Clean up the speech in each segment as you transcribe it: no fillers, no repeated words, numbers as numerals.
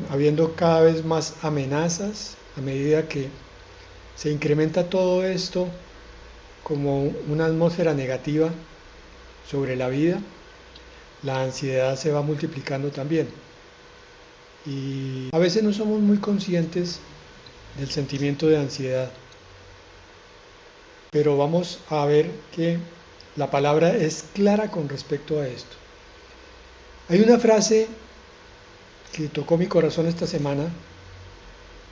habiendo cada vez más amenazas a medida que se incrementa todo esto como una atmósfera negativa sobre la vida, la ansiedad se va multiplicando también. Y a veces no somos muy conscientes del sentimiento de ansiedad, pero vamos a ver que la palabra es clara con respecto a esto. Hay una frase que tocó mi corazón esta semana: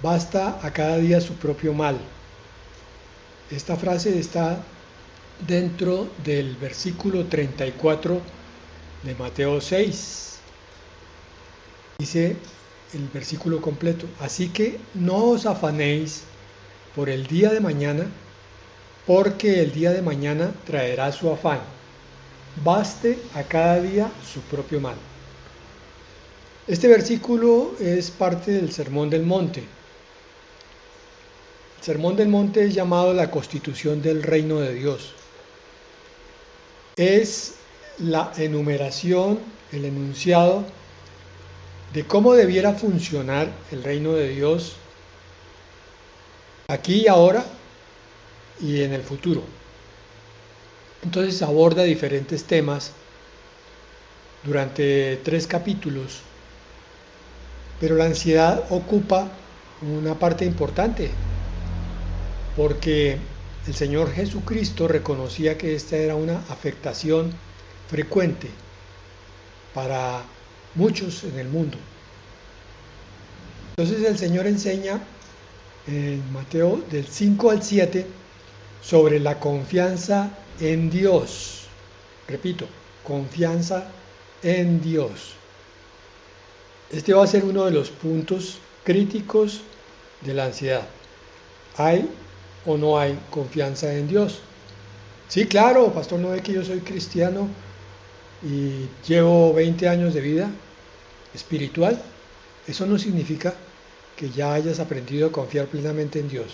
basta a cada día su propio mal. Esta frase está dentro del versículo 34 de Mateo 6. Dice el versículo completo: así que no os afanéis por el día de mañana, porque el día de mañana traerá su afán. Baste a cada día su propio mal. Este versículo es parte del Sermón del Monte. El Sermón del Monte es llamado la Constitución del Reino de Dios. Es la enumeración, el enunciado de cómo debiera funcionar el reino de Dios aquí y ahora y en el futuro. Entonces aborda diferentes temas durante 3 capítulos, pero la ansiedad ocupa una parte importante, porque el Señor Jesucristo reconocía que esta era una afectación frecuente para muchos en el mundo. Entonces el Señor enseña en Mateo del 5 al 7 sobre la confianza en Dios. Repito, confianza en Dios. Este va a ser uno de los puntos críticos de la ansiedad. ¿Hay o no hay confianza en Dios? Sí, claro, pastor, no ve que yo soy cristiano y llevo 20 años de vida espiritual. Eso no significa que ya hayas aprendido a confiar plenamente en Dios.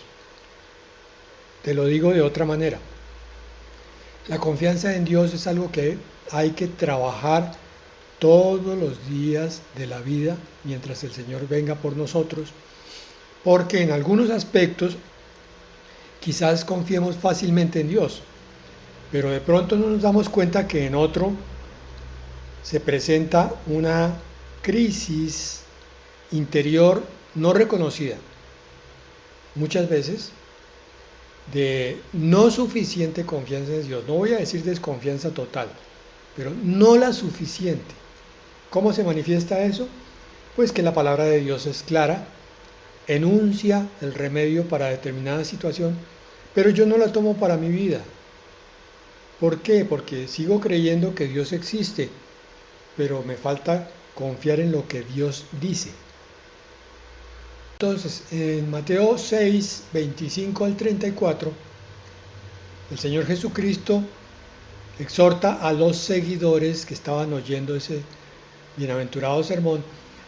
Te lo digo de otra manera. La confianza en Dios es algo que hay que trabajar todos los días de la vida mientras el Señor venga por nosotros, porque en algunos aspectos quizás confiemos fácilmente en Dios, pero de pronto no nos damos cuenta que en otro se presenta una crisis interior no reconocida, muchas veces de no suficiente confianza en Dios. No voy a decir desconfianza total, pero no la suficiente. ¿Cómo se manifiesta eso? Pues que la palabra de Dios es clara, enuncia el remedio para determinada situación, pero yo no la tomo para mi vida. ¿Por qué? Porque sigo creyendo que Dios existe, pero me falta confiar en lo que Dios dice. Entonces, en Mateo 6, 25 al 34, el Señor Jesucristo exhorta a los seguidores que estaban oyendo ese bienaventurado sermón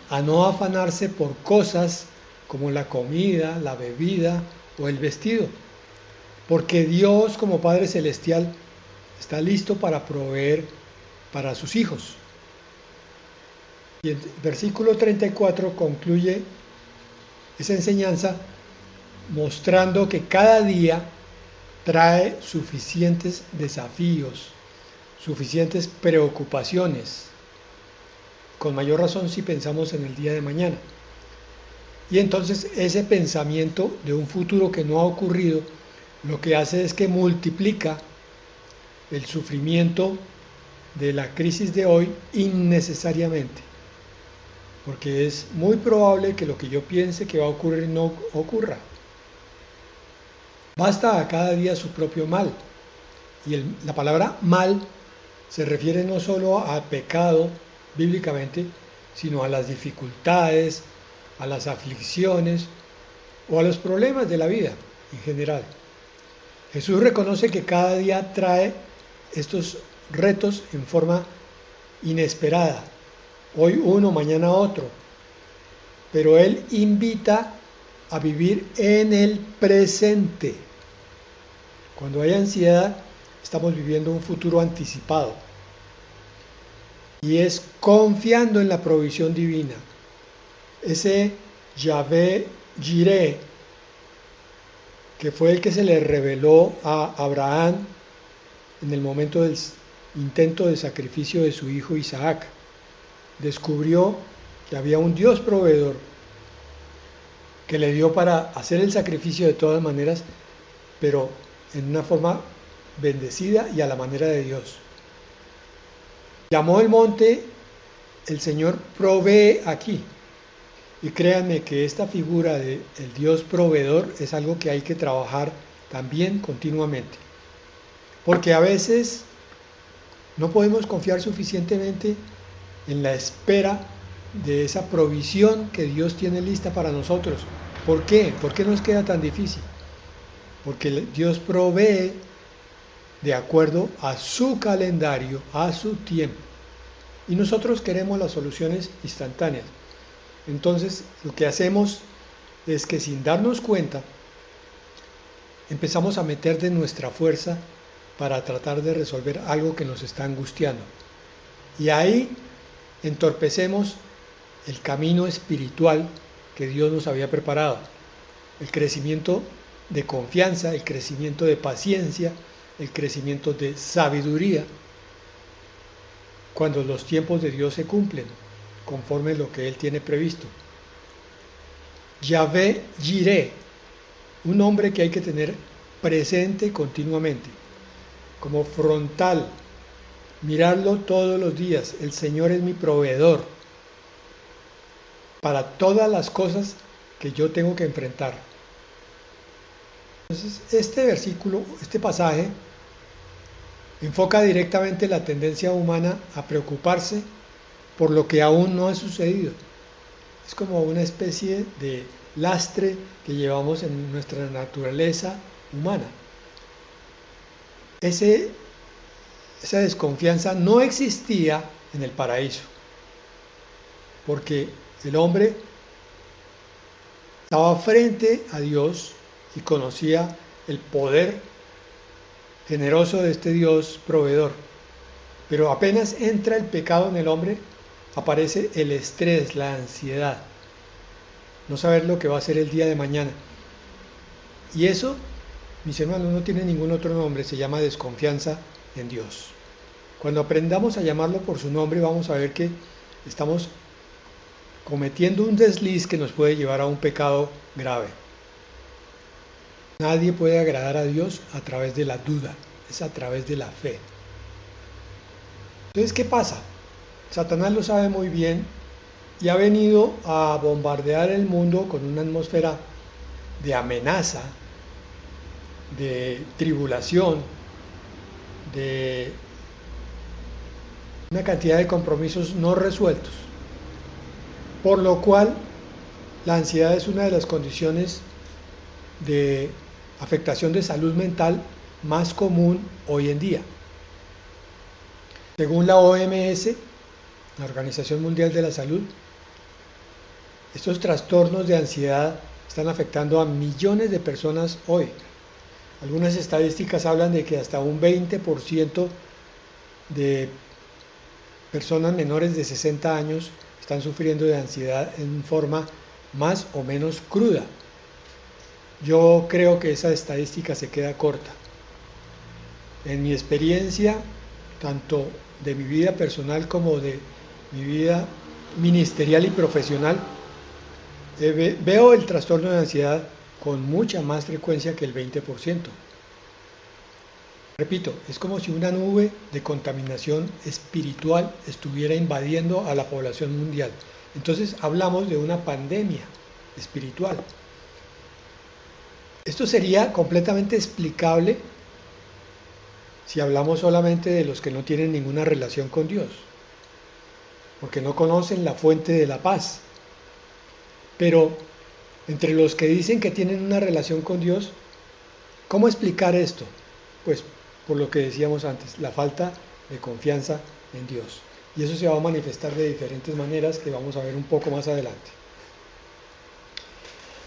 a no afanarse por cosas como la comida, la bebida o el vestido, porque Dios, como Padre Celestial, está listo para proveer para sus hijos. Y el versículo 34 concluye esa enseñanza mostrando que cada día trae suficientes desafíos, suficientes preocupaciones, con mayor razón si pensamos en el día de mañana. Y entonces ese pensamiento de un futuro que no ha ocurrido, lo que hace es que multiplica el sufrimiento de la crisis de hoy innecesariamente, porque es muy probable que lo que yo piense que va a ocurrir no ocurra. Basta a cada día su propio mal. Y la palabra mal se refiere no solo a pecado bíblicamente, sino a las dificultades, a las aflicciones o a los problemas de la vida en general. Jesús reconoce que cada día trae estos retos en forma inesperada. Hoy uno, mañana otro. Pero Él invita a vivir en el presente. Cuando hay ansiedad, estamos viviendo un futuro anticipado. Y es confiando en la provisión divina. Ese Yahvé Jireh, que fue el que se le reveló a Abraham en el momento del intento de sacrificio de su hijo Isaac, descubrió que había un Dios proveedor que le dio para hacer el sacrificio de todas maneras, pero en una forma bendecida y a la manera de Dios. Llamó el monte, el Señor provee aquí. Y créanme que esta figura del Dios proveedor es algo que hay que trabajar también continuamente. Porque a veces no podemos confiar suficientemente en la espera de esa provisión que Dios tiene lista para nosotros. ¿Por qué? ¿Por qué nos queda tan difícil? Porque Dios provee de acuerdo a su calendario, a su tiempo. Y nosotros queremos las soluciones instantáneas. Entonces, lo que hacemos es que sin darnos cuenta, empezamos a meter de nuestra fuerza para tratar de resolver algo que nos está angustiando. Y ahí entorpecemos el camino espiritual que Dios nos había preparado. El crecimiento de confianza, el crecimiento de paciencia, el crecimiento de sabiduría, cuando los tiempos de Dios se cumplen, conforme lo que Él tiene previsto. Yahvé Jireh, un nombre que hay que tener presente continuamente, como frontal, mirarlo todos los días. El Señor es mi proveedor para todas las cosas que yo tengo que enfrentar. Entonces, este versículo, este pasaje, enfoca directamente la tendencia humana a preocuparse por lo que aún no ha sucedido. Es como una especie de lastre que llevamos en nuestra naturaleza humana. Esa desconfianza no existía en el paraíso, porque el hombre estaba frente a Dios y conocía el poder generoso de este Dios proveedor. Pero apenas entra el pecado en el hombre, aparece el estrés, la ansiedad, no saber lo que va a ser el día de mañana. Y eso, mis hermanos, no tiene ningún otro nombre, se llama desconfianza en Dios. Cuando aprendamos a llamarlo por su nombre, vamos a ver que estamos cometiendo un desliz que nos puede llevar a un pecado grave. Nadie puede agradar a Dios a través de la duda, es a través de la fe. Entonces, ¿qué pasa? Satanás lo sabe muy bien y ha venido a bombardear el mundo con una atmósfera de amenaza, de tribulación, de una cantidad de compromisos no resueltos. Por lo cual, la ansiedad es una de las condiciones de afectación de salud mental más común hoy en día. Según la OMS, la Organización Mundial de la Salud, estos trastornos de ansiedad están afectando a millones de personas hoy. Algunas estadísticas hablan de que hasta un 20% de personas menores de 60 años están sufriendo de ansiedad en forma más o menos cruda. Yo creo que esa estadística se queda corta. En mi experiencia, tanto de mi vida personal como de mi vida ministerial y profesional, veo el trastorno de ansiedad con mucha más frecuencia que el 20%. Repito, es como si una nube de contaminación espiritual estuviera invadiendo a la población mundial. Entonces hablamos de una pandemia espiritual. Esto sería completamente explicable si hablamos solamente de los que no tienen ninguna relación con Dios, porque no conocen la fuente de la paz. Pero entre los que dicen que tienen una relación con Dios, ¿cómo explicar esto? Pues por lo que decíamos antes, la falta de confianza en Dios. Y eso se va a manifestar de diferentes maneras que vamos a ver un poco más adelante.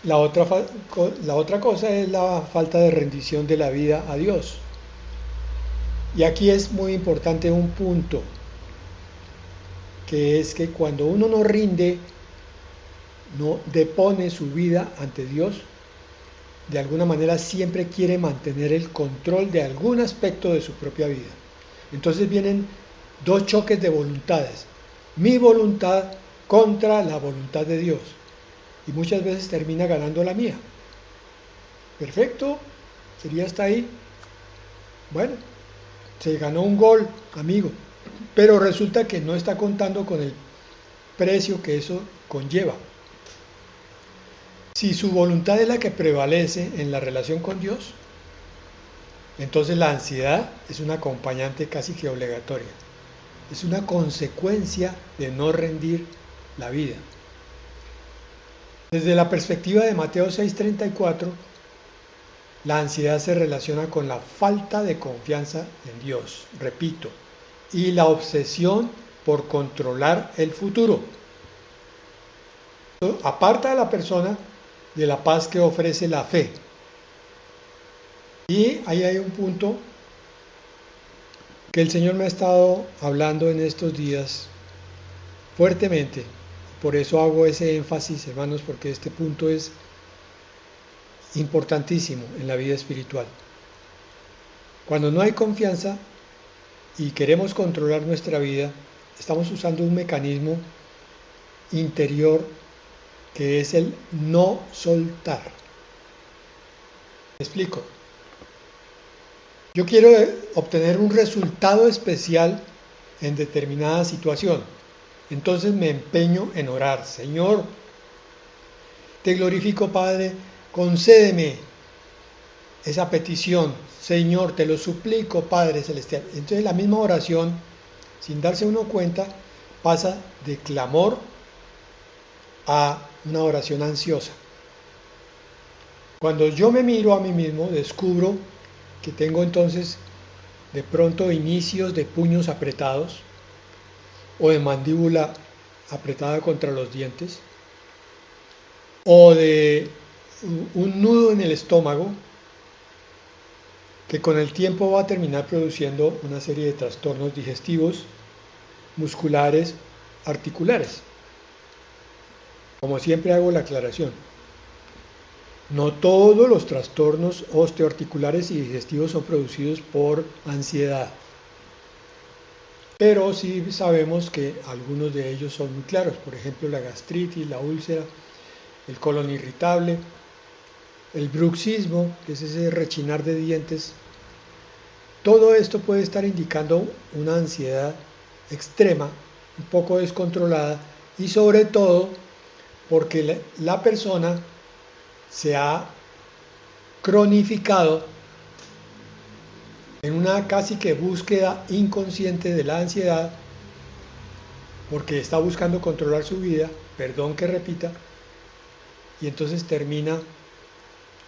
La otra cosa es la falta de rendición de la vida a Dios. Y aquí es muy importante un punto, que es que cuando uno no rinde no depone su vida ante Dios, de alguna manera siempre quiere mantener el control de algún aspecto de su propia vida. Entonces vienen dos choques de voluntades, mi voluntad contra la voluntad de Dios, y muchas veces termina ganando la mía. Perfecto, sería hasta ahí. Bueno, se ganó un gol, amigo, pero resulta que no está contando con el precio que eso conlleva. Si su voluntad es la que prevalece en la relación con Dios, entonces la ansiedad es una acompañante casi que obligatoria. Es una consecuencia de no rendir la vida. Desde la perspectiva de Mateo 6:34, la ansiedad se relaciona con la falta de confianza en Dios, repito, y la obsesión por controlar el futuro. Aparta a la persona de la paz que ofrece la fe. Y ahí hay un punto que el Señor me ha estado hablando en estos días fuertemente. Por eso hago ese énfasis, hermanos, porque este punto es importantísimo en la vida espiritual. Cuando no hay confianza y queremos controlar nuestra vida, estamos usando un mecanismo interior que es el no soltar. ¿Me explico? Yo quiero obtener un resultado especial en determinada situación. Entonces me empeño en orar. Señor, te glorifico, Padre, concédeme esa petición. Señor, te lo suplico, Padre Celestial. Entonces la misma oración, sin darse uno cuenta, pasa de clamor a una oración ansiosa. Cuando yo me miro a mí mismo, descubro que tengo entonces de pronto inicios de puños apretados o de mandíbula apretada contra los dientes o de un nudo en el estómago que con el tiempo va a terminar produciendo una serie de trastornos digestivos, musculares, articulares. Como siempre hago la aclaración, no todos los trastornos osteoarticulares y digestivos son producidos por ansiedad, pero sí sabemos que algunos de ellos son muy claros, por ejemplo la gastritis, la úlcera, el colon irritable, el bruxismo, que es ese rechinar de dientes. Todo esto puede estar indicando una ansiedad extrema, un poco descontrolada, y sobre todo porque la persona se ha cronificado en una casi que búsqueda inconsciente de la ansiedad, porque está buscando controlar su vida, perdón que repita, y entonces termina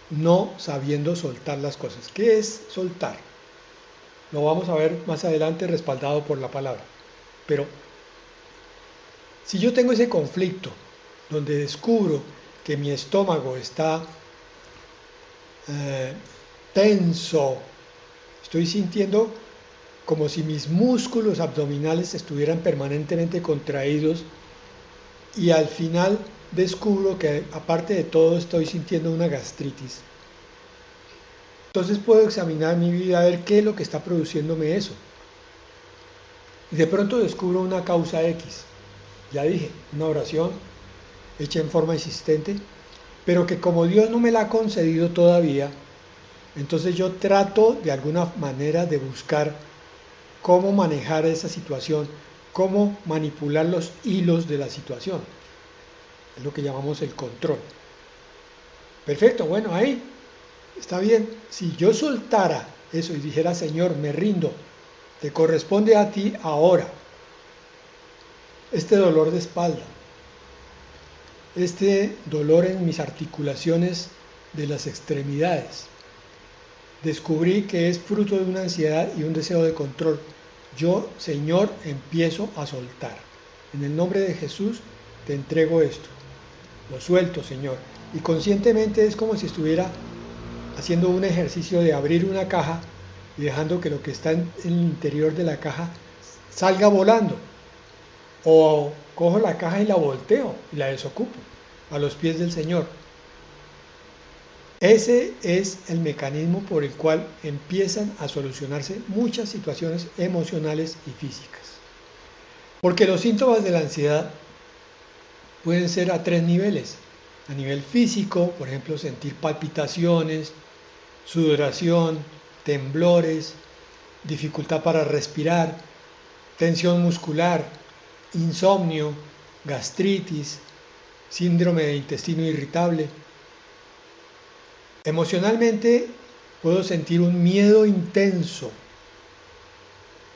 no sabiendo soltar las cosas. ¿Qué es soltar? Lo vamos a ver más adelante respaldado por la palabra. Pero si yo tengo ese conflicto donde descubro que mi estómago está tenso, estoy sintiendo como si mis músculos abdominales estuvieran permanentemente contraídos y al final descubro que aparte de todo estoy sintiendo una gastritis. Entonces puedo examinar mi vida a ver qué es lo que está produciéndome eso. Y de pronto descubro una causa X. Ya dije, una oración hecha en forma insistente, pero que como Dios no me la ha concedido todavía, entonces yo trato de alguna manera de buscar cómo manejar esa situación, cómo manipular los hilos de la situación. Es lo que llamamos el control. Perfecto, bueno, ahí está bien. Si yo soltara eso y dijera, Señor, me rindo, te corresponde a ti ahora este dolor de espalda, este dolor en mis articulaciones de las extremidades, descubrí que es fruto de una ansiedad y un deseo de control. Yo, Señor, empiezo a soltar. En el nombre de Jesús te entrego esto. Lo suelto, Señor. Y conscientemente es como si estuviera haciendo un ejercicio de abrir una caja y dejando que lo que está en el interior de la caja salga volando. O cojo la caja y la volteo y la desocupo. a los pies del Señor. Ese es el mecanismo por el cual empiezan a solucionarse muchas situaciones emocionales y físicas. Porque los síntomas de la ansiedad pueden ser a 3 niveles. A nivel físico, por ejemplo, sentir palpitaciones, sudoración, temblores, dificultad para respirar, tensión muscular, insomnio, gastritis, síndrome de intestino irritable. Emocionalmente puedo sentir un miedo intenso,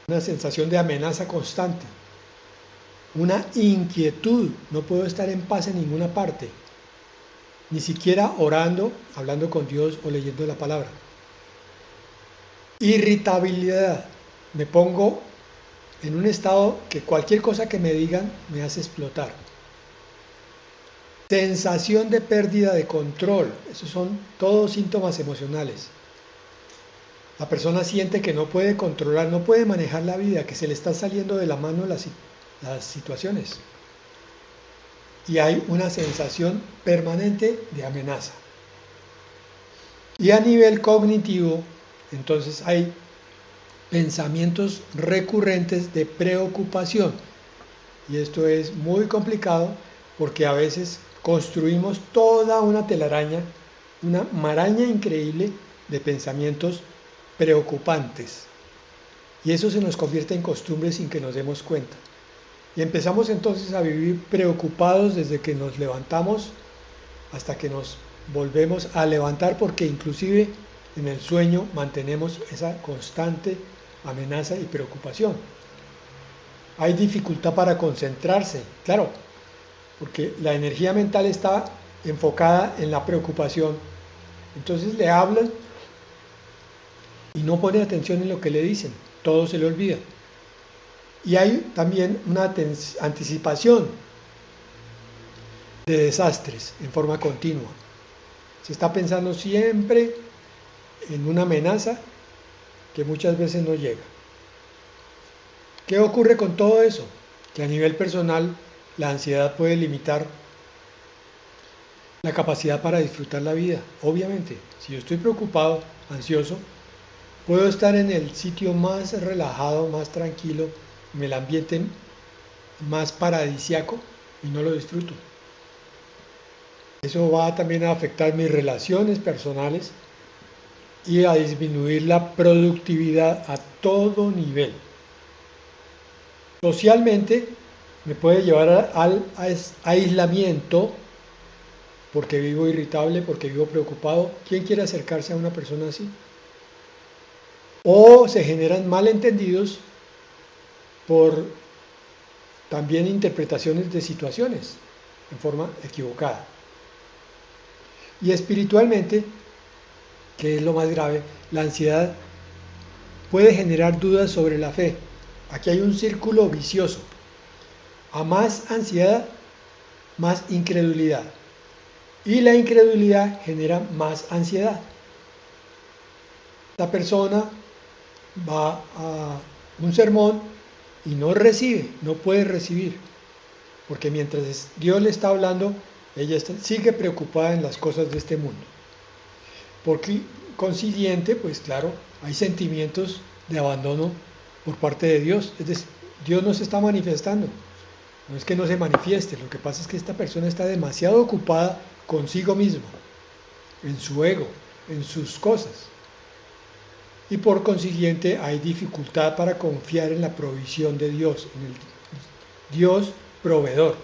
una sensación de amenaza constante, una inquietud, no puedo estar en paz en ninguna parte, ni siquiera orando, hablando con Dios o leyendo la palabra. Irritabilidad, me pongo en un estado que cualquier cosa que me digan me hace explotar. Sensación de pérdida de control, esos son todos síntomas emocionales. La persona siente que no puede controlar, no puede manejar la vida, que se le está saliendo de la mano las situaciones. Y hay una sensación permanente de amenaza. Y a nivel cognitivo, entonces hay pensamientos recurrentes de preocupación. Y esto es muy complicado porque a veces construimos toda una telaraña, una maraña increíble de pensamientos preocupantes. Y eso se nos convierte en costumbre sin que nos demos cuenta. Y empezamos entonces a vivir preocupados desde que nos levantamos hasta que nos volvemos a levantar, porque inclusive en el sueño mantenemos esa constante amenaza y preocupación. Hay dificultad para concentrarse, claro, porque la energía mental está enfocada en la preocupación. Entonces le hablan y no pone atención en lo que le dicen, todo se le olvida. Y hay también una anticipación de desastres en forma continua. Se está pensando siempre en una amenaza que muchas veces no llega. ¿Qué ocurre con todo eso? Que a nivel personal la ansiedad puede limitar la capacidad para disfrutar la vida. Obviamente, si yo estoy preocupado, ansioso, puedo estar en el sitio más relajado, más tranquilo, en el ambiente más paradisiaco y no lo disfruto. Eso va también a afectar mis relaciones personales y a disminuir la productividad a todo nivel. Socialmente me puede llevar al aislamiento porque vivo irritable, porque vivo preocupado. ¿Quién quiere acercarse a una persona así? O se generan malentendidos por también interpretaciones de situaciones en forma equivocada. Y espiritualmente, que es lo más grave, la ansiedad puede generar dudas sobre la fe. Aquí hay un círculo vicioso. A más ansiedad, más incredulidad. Y la incredulidad genera más ansiedad. La persona va a un sermón y no recibe, no puede recibir, porque mientras Dios le está hablando, ella sigue preocupada en las cosas de este mundo. Por consiguiente, pues claro, hay sentimientos de abandono por parte de Dios. Es decir, Dios no se está manifestando. No es que no se manifieste, lo que pasa es que esta persona está demasiado ocupada consigo mismo, en su ego, en sus cosas. Y por consiguiente hay dificultad para confiar en la provisión de Dios, en el Dios proveedor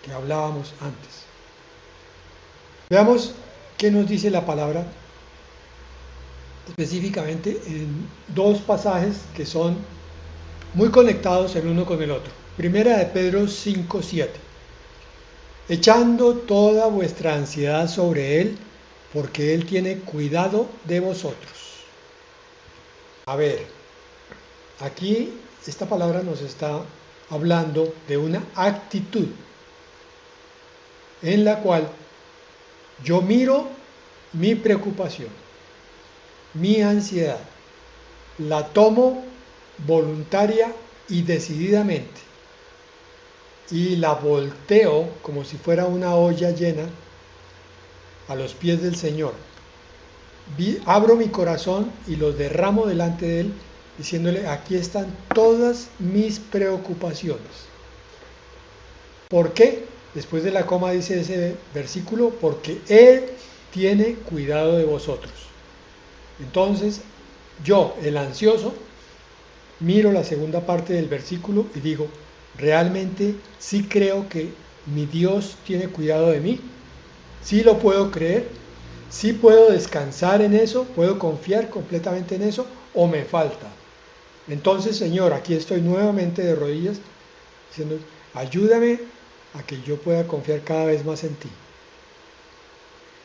que hablábamos antes. Veamos qué nos dice la palabra específicamente en dos pasajes que son muy conectados el uno con el otro. Primera de Pedro 5:7. Echando toda vuestra ansiedad sobre Él, porque Él tiene cuidado de vosotros. A ver, aquí esta palabra nos está hablando de una actitud en la cual yo miro mi preocupación, mi ansiedad, la tomo voluntaria y decididamente y la volteo como si fuera una olla llena a los pies del Señor. Abro mi corazón y lo derramo delante de Él, diciéndole, aquí están todas mis preocupaciones. ¿Por qué? Después de la coma dice ese versículo, porque Él tiene cuidado de vosotros. Entonces, yo, el ansioso, miro la segunda parte del versículo y digo, ¿realmente sí creo que mi Dios tiene cuidado de mí? ¿Sí lo puedo creer? ¿Sí puedo descansar en eso? ¿Puedo confiar completamente en eso? ¿O me falta? Entonces, Señor, aquí estoy nuevamente de rodillas, diciendo, ayúdame a que yo pueda confiar cada vez más en ti.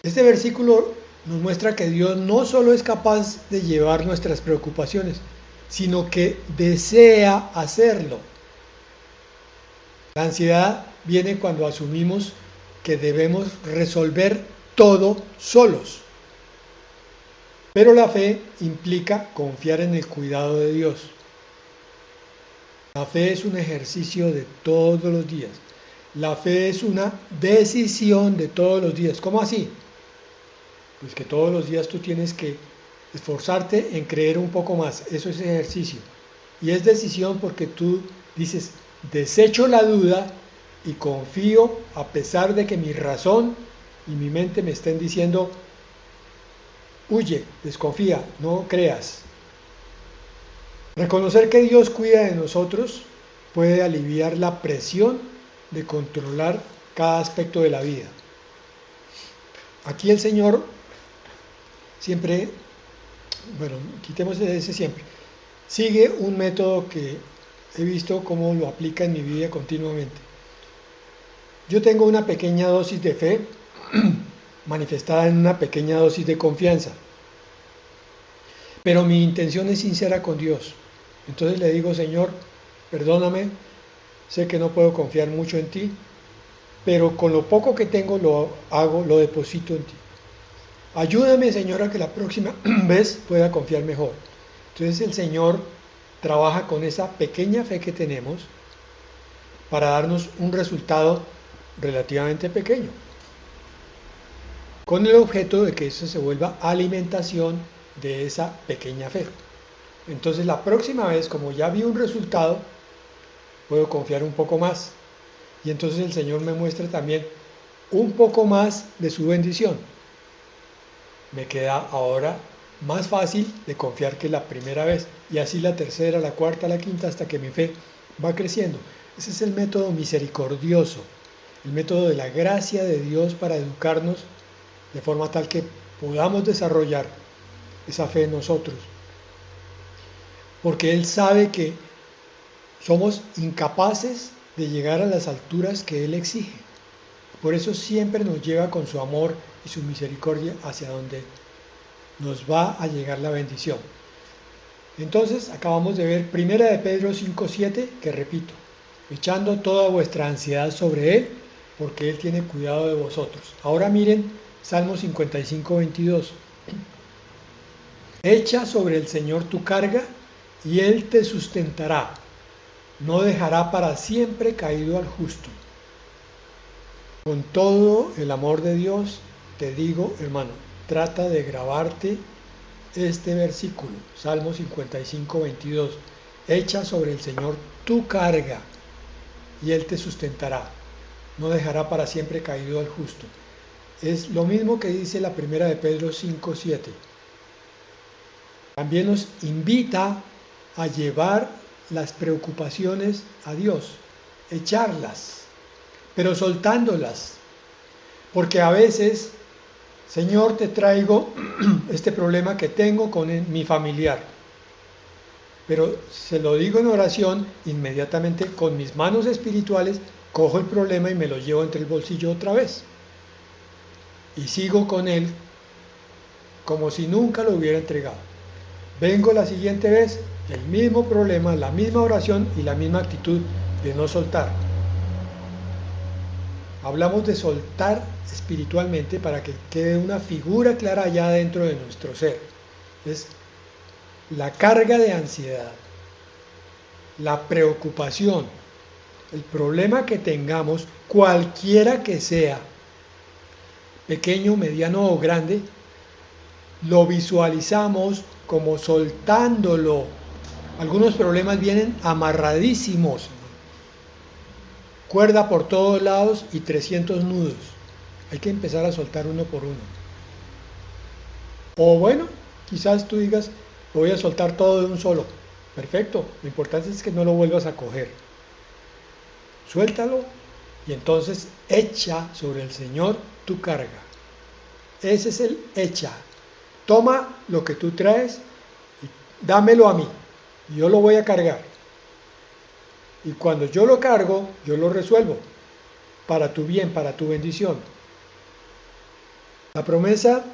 Este versículo nos muestra que Dios no solo es capaz de llevar nuestras preocupaciones, sino que desea hacerlo. La ansiedad viene cuando asumimos que debemos resolver todo solos. Pero la fe implica confiar en el cuidado de Dios. La fe es un ejercicio de todos los días. La fe es una decisión de todos los días. ¿Cómo así? Pues que todos los días tú tienes que esforzarte en creer un poco más. Eso es ejercicio. Y es decisión porque tú dices, desecho la duda y confío a pesar de que mi razón y mi mente me estén diciendo, huye, desconfía, no creas. Reconocer que Dios cuida de nosotros puede aliviar la presión de controlar cada aspecto de la vida. Aquí el Señor siempre, bueno, quitemos ese siempre, sigue un método que he visto cómo lo aplica en mi vida continuamente. Yo tengo una pequeña dosis de fe manifestada en una pequeña dosis de confianza, pero mi intención es sincera con Dios. Entonces le digo, Señor, perdóname, sé que no puedo confiar mucho en ti, pero con lo poco que tengo lo deposito en ti. Ayúdame, Señor, a que la próxima vez pueda confiar mejor. Entonces el Señor trabaja con esa pequeña fe que tenemos para darnos un resultado relativamente pequeño, con el objeto de que eso se vuelva alimentación de esa pequeña fe. Entonces la próxima vez, como ya vi un resultado, puedo confiar un poco más. Y entonces el Señor me muestra también un poco más de su bendición. Me queda ahora más fácil de confiar que la primera vez. Y así la tercera, la cuarta, la quinta, hasta que mi fe va creciendo. Ese es el método misericordioso, el método de la gracia de Dios para educarnos de forma tal que podamos desarrollar esa fe en nosotros. Porque Él sabe que somos incapaces de llegar a las alturas que Él exige. Por eso siempre nos lleva con su amor y su misericordia hacia donde nos va a llegar la bendición. Entonces acabamos de ver 1 de Pedro 5:7, que repito, echando toda vuestra ansiedad sobre Él, porque Él tiene cuidado de vosotros. Ahora miren Salmo 55:22. Echa sobre el Señor tu carga y Él te sustentará. No dejará para siempre caído al justo. Con todo el amor de Dios, te digo, hermano, trata de grabarte este versículo, Salmo 55:22. Echa sobre el Señor tu carga y Él te sustentará. No dejará para siempre caído al justo. Es lo mismo que dice la 1 de Pedro 5:7. También nos invita a llevar las preocupaciones a Dios, echarlas, pero soltándolas, porque a veces, Señor, te traigo este problema que tengo con mi familiar, pero se lo digo en oración, inmediatamente con mis manos espirituales cojo el problema y me lo llevo entre el bolsillo otra vez, y sigo con él como si nunca lo hubiera entregado. Vengo la siguiente vez, el mismo problema, la misma oración y la misma actitud de no soltar. Hablamos de soltar espiritualmente para que quede una figura clara allá dentro de nuestro ser. Es la carga de ansiedad, la preocupación, el problema que tengamos, cualquiera que sea, pequeño, mediano o grande, lo visualizamos como soltándolo. Algunos problemas vienen amarradísimos, cuerda por todos lados y 300 nudos. Hay que empezar a soltar uno por uno. O bueno, quizás tú digas, voy a soltar todo de un solo. Perfecto, lo importante es que no lo vuelvas a coger. Suéltalo y entonces echa sobre el Señor tu carga. Ese es el echa. Toma lo que tú traes y dámelo a mí. Y yo lo voy a cargar. Y cuando yo lo cargo, yo lo resuelvo. Para tu bien, para tu bendición. La promesa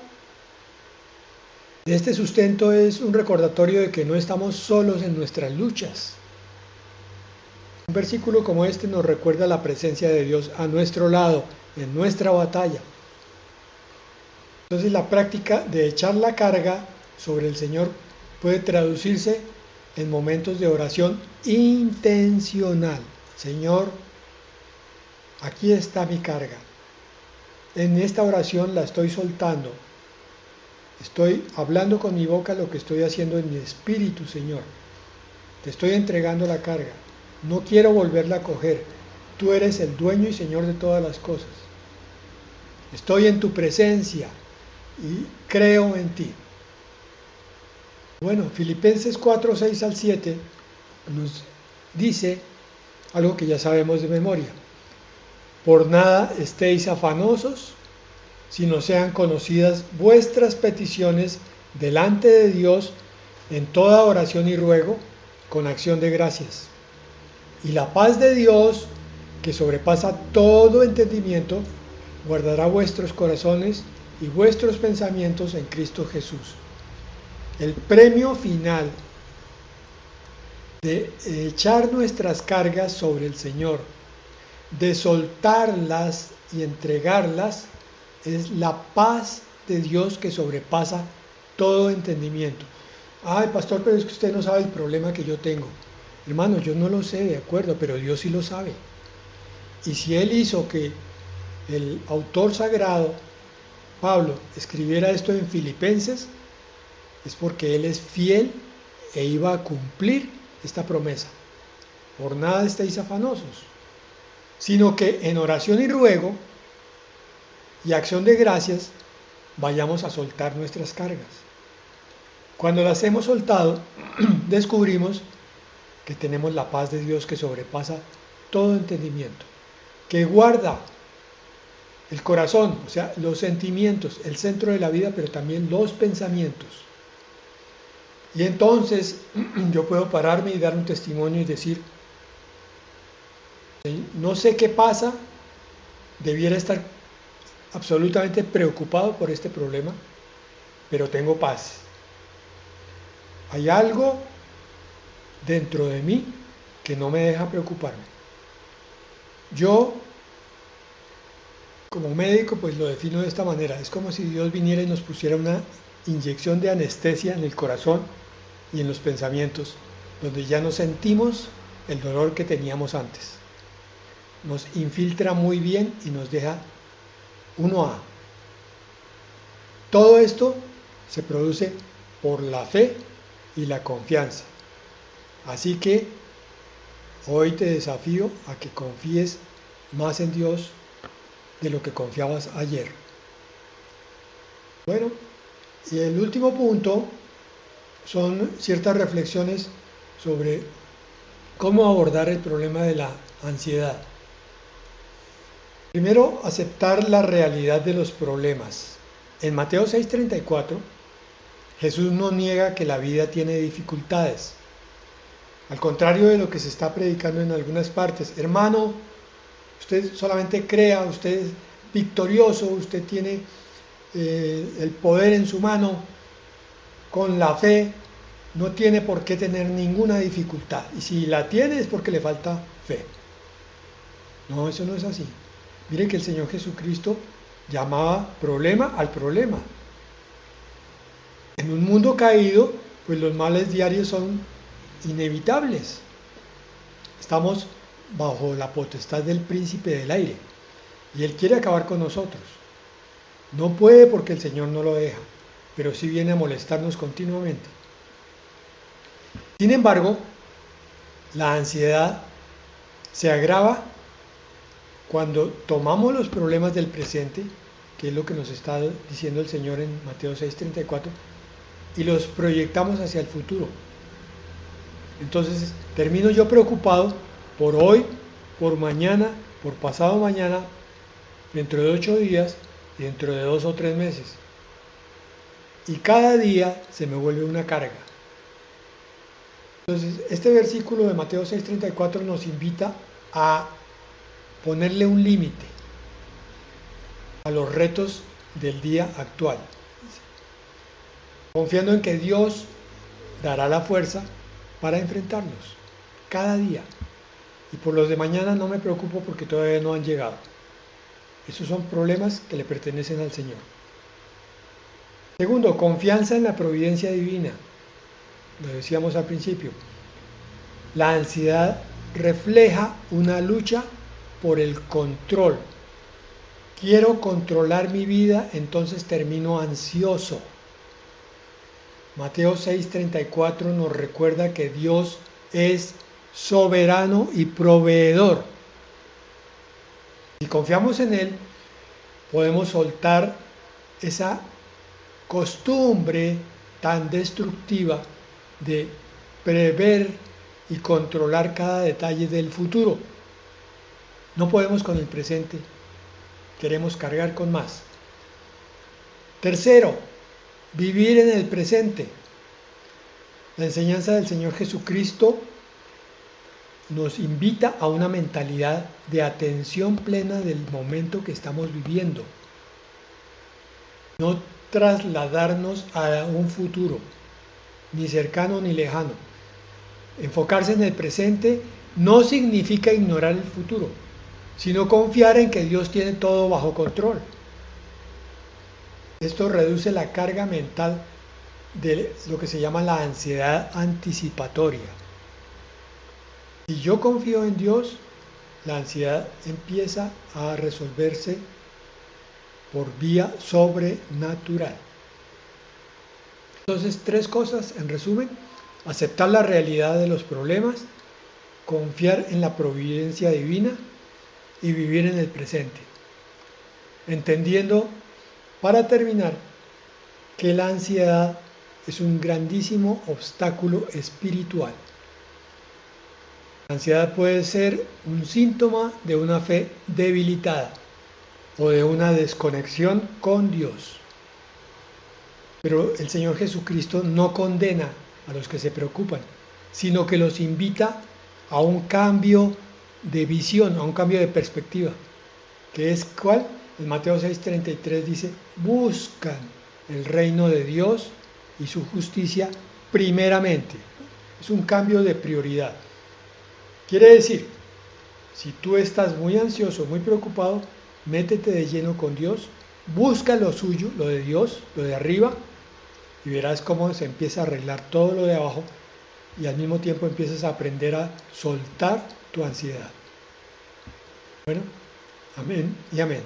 de este sustento es un recordatorio de que no estamos solos en nuestras luchas. Un versículo como este nos recuerda la presencia de Dios a nuestro lado, en nuestra batalla. Entonces la práctica de echar la carga sobre el Señor puede traducirse en momentos de oración intencional. Señor, aquí está mi carga. En esta oración la estoy soltando. Estoy hablando con mi boca lo que estoy haciendo en mi espíritu, Señor. Te estoy entregando la carga. No quiero volverla a coger. Tú eres el dueño y Señor de todas las cosas. Estoy en tu presencia y creo en ti. Bueno, Filipenses 4, 6 al 7 nos dice algo que ya sabemos de memoria. Por nada estéis afanosos, sino sean conocidas vuestras peticiones delante de Dios en toda oración y ruego, con acción de gracias. Y la paz de Dios, que sobrepasa todo entendimiento, guardará vuestros corazones y vuestros pensamientos en Cristo Jesús. El premio final de echar nuestras cargas sobre el Señor, de soltarlas y entregarlas, es la paz de Dios que sobrepasa todo entendimiento. Ay, pastor, pero es que usted no sabe el problema que yo tengo. Hermano, yo no lo sé, de acuerdo, pero Dios sí lo sabe. Y si Él hizo que el autor sagrado, Pablo, escribiera esto en Filipenses, es porque Él es fiel e iba a cumplir esta promesa. Por nada estéis afanosos, sino que en oración y ruego y acción de gracias vayamos a soltar nuestras cargas. Cuando las hemos soltado, descubrimos que tenemos la paz de Dios que sobrepasa todo entendimiento, que guarda el corazón, o sea, los sentimientos, el centro de la vida, pero también los pensamientos. Y entonces yo puedo pararme y dar un testimonio y decir, no sé qué pasa, debiera estar absolutamente preocupado por este problema, pero tengo paz. Hay algo dentro de mí que no me deja preocuparme. Yo, como médico, pues lo defino de esta manera. Es como si Dios viniera y nos pusiera una inyección de anestesia en el corazón y en los pensamientos, donde ya no sentimos el dolor que teníamos antes. Nos infiltra muy bien y nos deja 1A. Todo esto se produce por la fe y la confianza. Así que hoy te desafío a que confíes más en Dios de lo que confiabas ayer. Bueno, y el último punto son ciertas reflexiones sobre cómo abordar el problema de la ansiedad. Primero, aceptar la realidad de los problemas. En Mateo 6:34, Jesús no niega que la vida tiene dificultades. Al contrario de lo que se está predicando en algunas partes. Hermano, usted solamente crea, usted es victorioso, usted tiene el poder en su mano, con la fe, no tiene por qué tener ninguna dificultad. Y si la tiene es porque le falta fe. No, eso no es así. Miren que el Señor Jesucristo llamaba problema al problema. En un mundo caído, pues los males diarios son inevitables. Estamos bajo la potestad del príncipe del aire y él quiere acabar con nosotros. No puede porque el Señor no lo deja, pero sí viene a molestarnos continuamente. Sin embargo, la ansiedad se agrava cuando tomamos los problemas del presente, que es lo que nos está diciendo el Señor en Mateo 6:34, y los proyectamos hacia el futuro. Entonces termino yo preocupado por hoy, por mañana, por pasado mañana, dentro de 8 días y dentro de 2 o 3 meses. Y cada día se me vuelve una carga. Entonces, este versículo de Mateo 6:34 nos invita a ponerle un límite a los retos del día actual, confiando en que Dios dará la fuerza para enfrentarlos cada día. Y por los de mañana no me preocupo porque todavía no han llegado. Esos son problemas que le pertenecen al Señor. Segundo, confianza en la providencia divina. Lo decíamos al principio. La ansiedad refleja una lucha por el control. Quiero controlar mi vida, entonces termino ansioso. Mateo 6:34 nos recuerda que Dios es soberano y proveedor. Si confiamos en Él, podemos soltar esa costumbre tan destructiva de prever y controlar cada detalle del futuro. No podemos con el presente, queremos cargar con más. Tercero, vivir en el presente. La enseñanza del Señor Jesucristo nos invita a una mentalidad de atención plena del momento que estamos viviendo. No trasladarnos a un futuro, ni cercano ni lejano. Enfocarse en el presente no significa ignorar el futuro, sino confiar en que Dios tiene todo bajo control. Esto reduce la carga mental de lo que se llama la ansiedad anticipatoria. Si yo confío en Dios, la ansiedad empieza a resolverse por vía sobrenatural. Entonces, 3 cosas en resumen: aceptar la realidad de los problemas, confiar en la providencia divina y vivir en el presente. Entendiendo, para terminar, que la ansiedad es un grandísimo obstáculo espiritual. La ansiedad puede ser un síntoma de una fe debilitada o de una desconexión con Dios. Pero el Señor Jesucristo no condena a los que se preocupan, sino que los invita a un cambio de visión, a un cambio de perspectiva. ¿Que es cuál? En Mateo 6:33 dice: buscan el reino de Dios y su justicia primeramente. Es un cambio de prioridad. Quiere decir, si tú estás muy ansioso, muy preocupado, métete de lleno con Dios, busca lo suyo, lo de Dios, lo de arriba, y verás cómo se empieza a arreglar todo lo de abajo y al mismo tiempo empiezas a aprender a soltar tu ansiedad. Bueno, amén y amén.